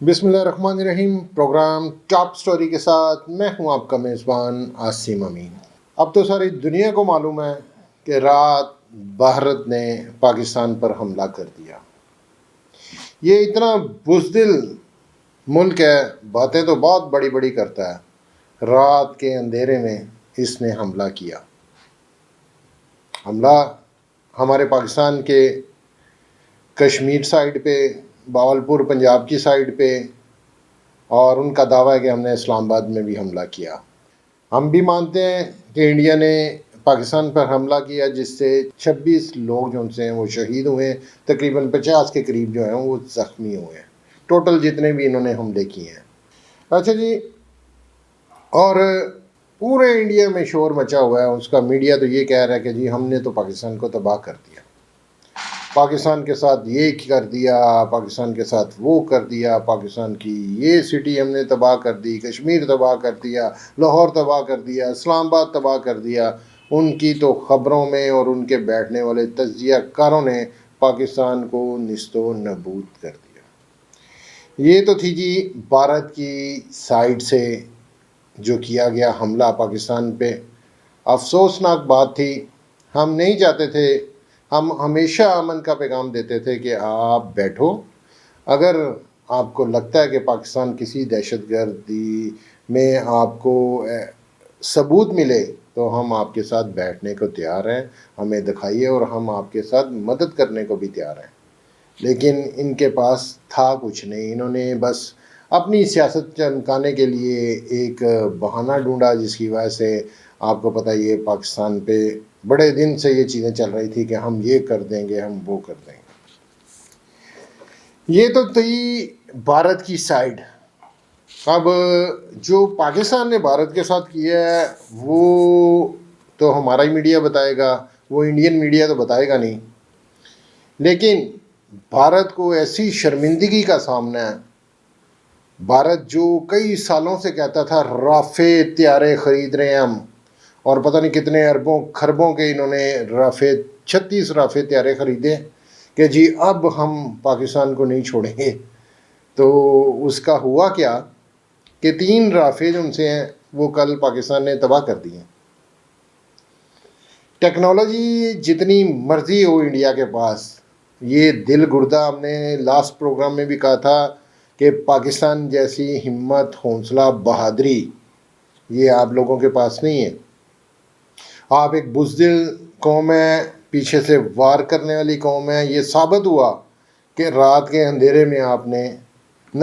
बिस्मिल्लाहिर्रहमानिर्रहीम। Programme top story के साथ मैं हूं आपका मेज़बान आसिम अमीन। अब तो सारी दुनिया को मालूम है कि रात भारत ने पाकिस्तान पर हमला कर दिया। ये इतना बुज़दिल मुल्क है, बातें तो बहुत बड़ी बड़ी करता है। रात के अंधेरे में इसने हमला किया। हमला हमारे पाकिस्तान के कश्मीर साइड पे, बावलपुर पंजाब की साइड पे, और उनका दावा है कि हमने इस्लामाबाद में भी हमला किया। हम भी मानते हैं कि इंडिया ने पाकिस्तान पर हमला किया, जिससे 26 लोग जो उनसे हैं वो शहीद हुए, तकरीबन 50 के करीब जो हैं वो ज़ख्मी हुए हैं। टोटल जितने भी इन्होंने हमले किए हैं। अच्छा जी, और पूरे इंडिया में शोर मचा हुआ है। उसका मीडिया तो ये कह रहा है कि जी हमने तो पाकिस्तान को तबाह कर दिया, पाकिस्तान के साथ ये कर दिया, पाकिस्तान के साथ वो कर दिया, पाकिस्तान की ये सिटी हमने तबाह कर दी, कश्मीर तबाह कर दिया, लाहौर तबाह कर दिया, इस्लामाबाद तबाह कर दिया। उनकी तो ख़बरों में और उनके बैठने वाले तज्जिया कारों ने पाकिस्तान को निस्तो नबूद कर दिया। ये तो थी जी भारत की साइड से जो किया गया हमला पाकिस्तान पे। अफसोसनाक बात थी। हम नहीं चाहते थे, हम हमेशा अमन का पैगाम देते थे कि आप बैठो, अगर आपको लगता है कि पाकिस्तान किसी दहशतगर्दी में आपको सबूत मिले तो हम आपके साथ बैठने को तैयार हैं, हमें दिखाइए और हम आपके साथ मदद करने को भी तैयार हैं। लेकिन इनके पास था कुछ नहीं। इन्होंने बस अपनी सियासत चमकाने के लिए एक बहाना ढूंढा, जिसकी वजह से आपको पता ये पाकिस्तान पे बड़े दिन से ये चीज़ें चल रही थी कि हम ये कर देंगे, हम वो कर देंगे। ये तो थी भारत की साइड। अब जो पाकिस्तान ने भारत के साथ किया है वो तो हमारा ही मीडिया बताएगा, वो इंडियन मीडिया तो बताएगा नहीं। लेकिन भारत को ऐसी शर्मिंदगी का सामना है। भारत जो कई सालों से कहता था राफेल हथियारें ख़रीद रहे हैं हम, और पता नहीं कितने अरबों खरबों के इन्होंने राफेल 36 राफेल हथियारें ख़रीदे कि जी अब हम पाकिस्तान को नहीं छोड़ेंगे। तो उसका हुआ क्या कि 3 राफेल उनसे हैं वो कल पाकिस्तान ने तबाह कर दिए। टेक्नोलॉजी जितनी मर्ज़ी हो इंडिया के पास, ये दिल गुर्दा, हमने लास्ट प्रोग्राम में भी कहा था कि पाकिस्तान जैसी हिम्मत, हौसला, बहादुरी ये आप लोगों के पास नहीं है। आप एक बुज़दिल कौम है, पीछे से वार करने वाली कौम है। ये साबित हुआ कि रात के अंधेरे में आपने न